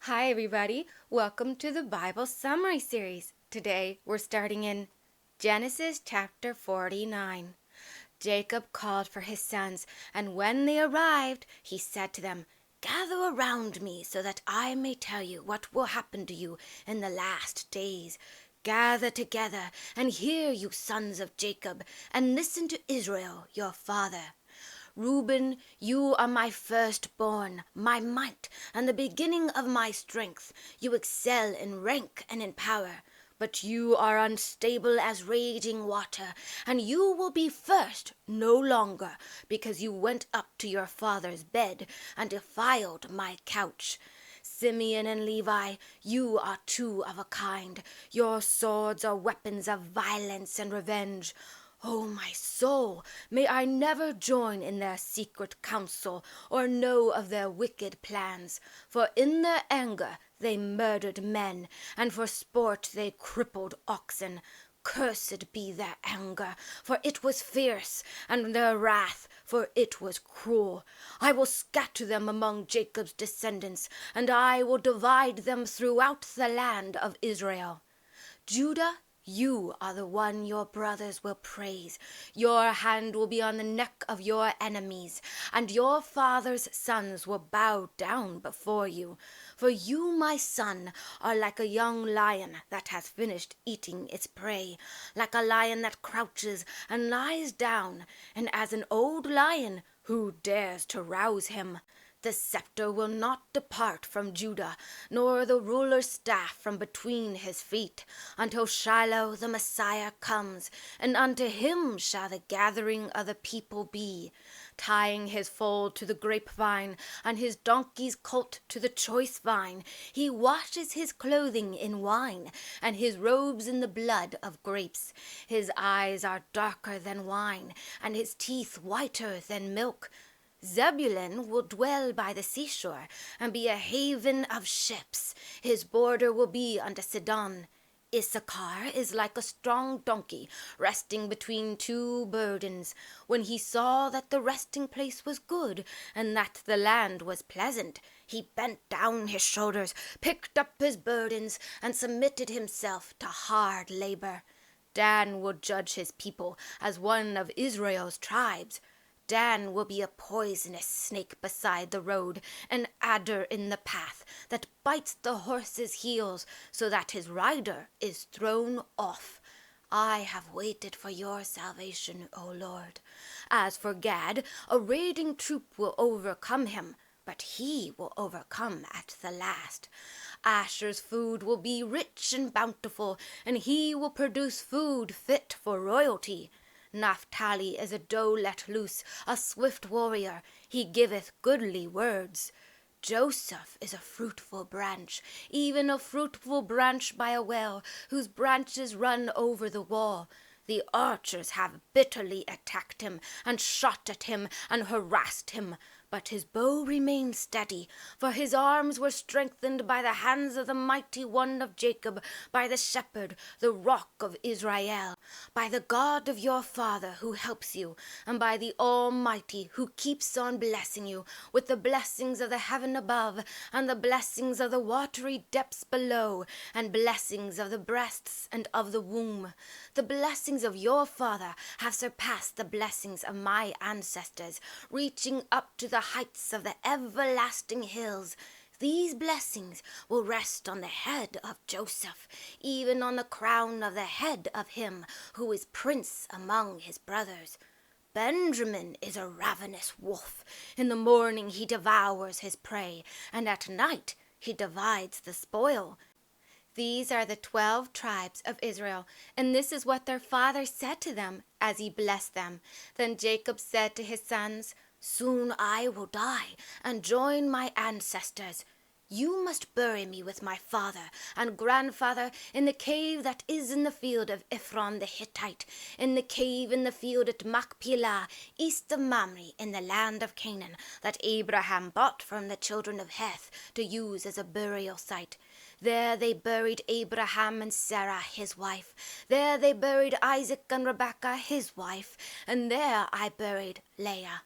Hi, everybody. Welcome to the Bible Summary Series. Today we're starting in Genesis chapter 49. Jacob called for his sons, and when they arrived, he said to them, "Gather around me so that I may tell you what will happen to you in the last days. Gather together and hear, you sons of Jacob, and listen to Israel, your father. Reuben, you are my firstborn, my might, and the beginning of my strength. You excel in rank and in power. But you are unstable as raging water, and you will be first no longer, because you went up to your father's bed and defiled my couch. Simeon and Levi, you are two of a kind. Your swords are weapons of violence and revenge. O my soul, may I never join in their secret council, or know of their wicked plans. For in their anger they murdered men, and for sport they crippled oxen. Cursed be their anger, for it was fierce, and their wrath, for it was cruel. I will scatter them among Jacob's descendants, and I will divide them throughout the land of Israel. Judah, you are the one your brothers will praise. Your hand will be on the neck of your enemies, and your father's sons will bow down before you. For you, my son, are like a young lion that has finished eating its prey, like a lion that crouches and lies down, and as an old lion, who dares to rouse him? The scepter will not depart from Judah, nor the ruler's staff from between his feet, until Shiloh the Messiah comes, and unto him shall the gathering of the people be. Tying his foal to the grapevine, and his donkey's colt to the choice vine, he washes his clothing in wine, and his robes in the blood of grapes. His eyes are darker than wine, and his teeth whiter than milk. Zebulun will dwell by the seashore, and be a haven of ships. His border will be unto Sidon. Issachar is like a strong donkey, resting between two burdens. When he saw that the resting place was good, and that the land was pleasant, he bent down his shoulders, picked up his burdens, and submitted himself to hard labor. Dan will judge his people as one of Israel's tribes. Dan will be a poisonous snake beside the road, an adder in the path that bites the horse's heels so that his rider is thrown off. I have waited for your salvation, O Lord. As for Gad, a raiding troop will overcome him, but he will overcome at the last. Asher's food will be rich and bountiful, and he will produce food fit for royalty. Naphtali is a doe let loose, a swift warrior. He giveth goodly words. Joseph is a fruitful branch, even a fruitful branch by a well, whose branches run over the wall. The archers have bitterly attacked him, and shot at him, and harassed him. But his bow remained steady, for his arms were strengthened by the hands of the mighty one of Jacob, by the shepherd, the rock of Israel, by the God of your father who helps you, and by the Almighty who keeps on blessing you with the blessings of the heaven above, and the blessings of the watery depths below, and blessings of the breasts and of the womb. The blessings of your father have surpassed the blessings of my ancestors, reaching up to the heights of the everlasting hills. These blessings will rest on the head of Joseph, even on the crown of the head of him who is prince among his brothers. Benjamin is a ravenous wolf. In the morning he devours his prey, and at night he divides the spoil. These are the 12 tribes of Israel, and this is what their father said to them as he blessed them. Then Jacob said to his sons, "Soon I will die and join my ancestors. You must bury me with my father and grandfather in the cave that is in the field of Ephron the Hittite, in the cave in the field at Machpelah, east of Mamre, in the land of Canaan, that Abraham bought from the children of Heth to use as a burial site. There they buried Abraham and Sarah his wife. There they buried Isaac and Rebekah his wife, and there I buried Leah.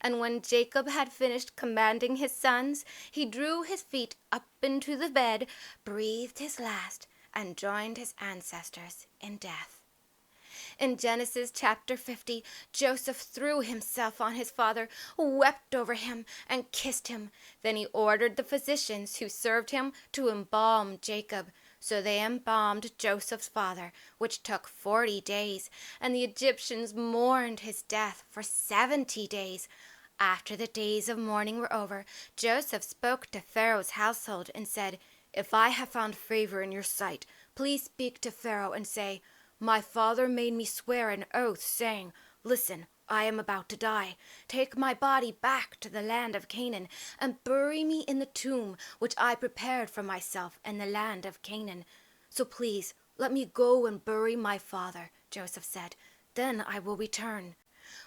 And when Jacob had finished commanding his sons, he drew his feet up into the bed, breathed his last, and joined his ancestors in death. In Genesis chapter 50, Joseph threw himself on his father, wept over him, and kissed him. Then he ordered the physicians who served him to embalm Jacob. So they embalmed Joseph's father, which took 40 days, and the Egyptians mourned his death for 70 days. After the days of mourning were over, Joseph spoke to Pharaoh's household and said, "If I have found favor in your sight, please speak to Pharaoh and say, 'My father made me swear an oath, saying, Listen, I am about to die. Take my body back to the land of Canaan, and bury me in the tomb which I prepared for myself in the land of Canaan. So please, let me go and bury my father,' Joseph said. 'Then I will return.'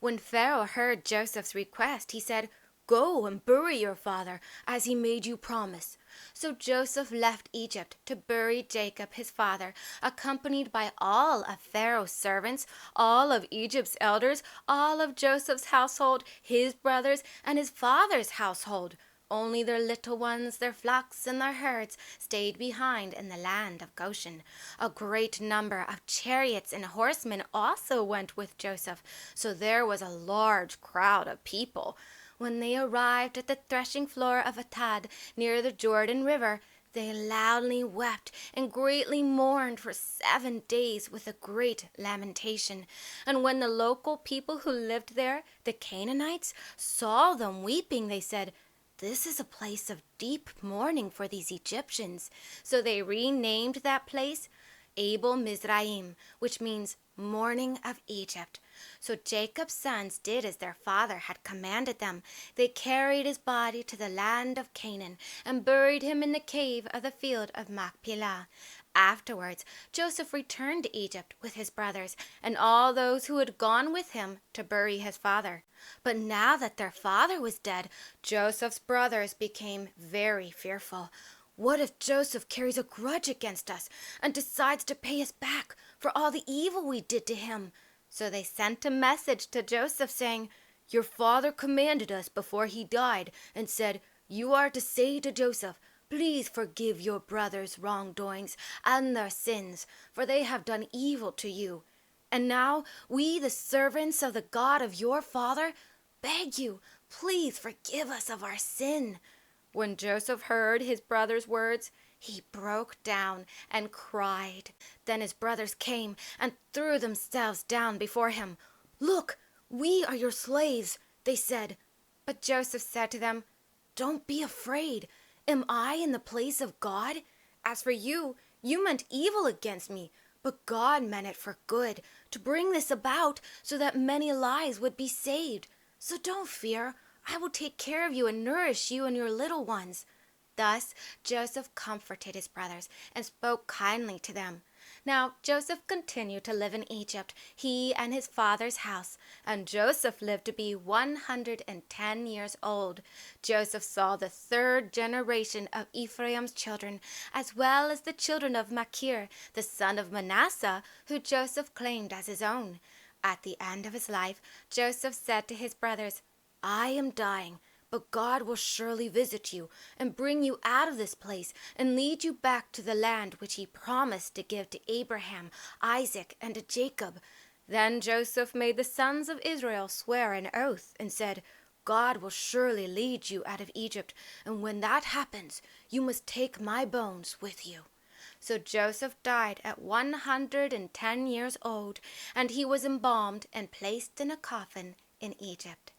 When Pharaoh heard Joseph's request, he said, 'Go and bury your father, as he made you promise.' So Joseph left Egypt to bury Jacob his father, accompanied by all of Pharaoh's servants, all of Egypt's elders, all of Joseph's household, his brothers, and his father's household. Only their little ones, their flocks, and their herds stayed behind in the land of Goshen. A great number of chariots and horsemen also went with Joseph, so there was a large crowd of people. When they arrived at the threshing floor of Atad, near the Jordan River, they loudly wept and greatly mourned for 7 days with a great lamentation. And when the local people who lived there, the Canaanites, saw them weeping, they said, "This is a place of deep mourning for these Egyptians." So they renamed that place Abel Mizraim, which means mourning of Egypt. So Jacob's sons did as their father had commanded them. They carried his body to the land of Canaan and buried him in the cave of the field of Machpelah. Afterwards, Joseph returned to Egypt with his brothers and all those who had gone with him to bury his father. But now that their father was dead, Joseph's brothers became very fearful. "What if Joseph carries a grudge against us and decides to pay us back for all the evil we did to him?" So they sent a message to Joseph saying, "Your father commanded us before he died and said, 'You are to say to Joseph, Please forgive your brothers' wrongdoings and their sins, for they have done evil to you. And now we, the servants of the God of your father, beg you, please forgive us of our sin.'" When Joseph heard his brothers' words, he broke down and cried. Then his brothers came and threw themselves down before him. "Look, we are your slaves," they said. But Joseph said to them, "Don't be afraid. Am I in the place of God? As for you, you meant evil against me, but God meant it for good, to bring this about so that many lives would be saved. So don't fear. I will take care of you and nourish you and your little ones." Thus Joseph comforted his brothers and spoke kindly to them. Now Joseph continued to live in Egypt, he and his father's house, and Joseph lived to be 110 years old. Joseph saw the third generation of Ephraim's children, as well as the children of Machir, the son of Manasseh, who Joseph claimed as his own. At the end of his life, Joseph said to his brothers, "I am dying, but God will surely visit you and bring you out of this place and lead you back to the land which he promised to give to Abraham, Isaac, and to Jacob." Then Joseph made the sons of Israel swear an oath and said, "God will surely lead you out of Egypt, and when that happens, you must take my bones with you." So Joseph died at 110 years old, and he was embalmed and placed in a coffin in Egypt.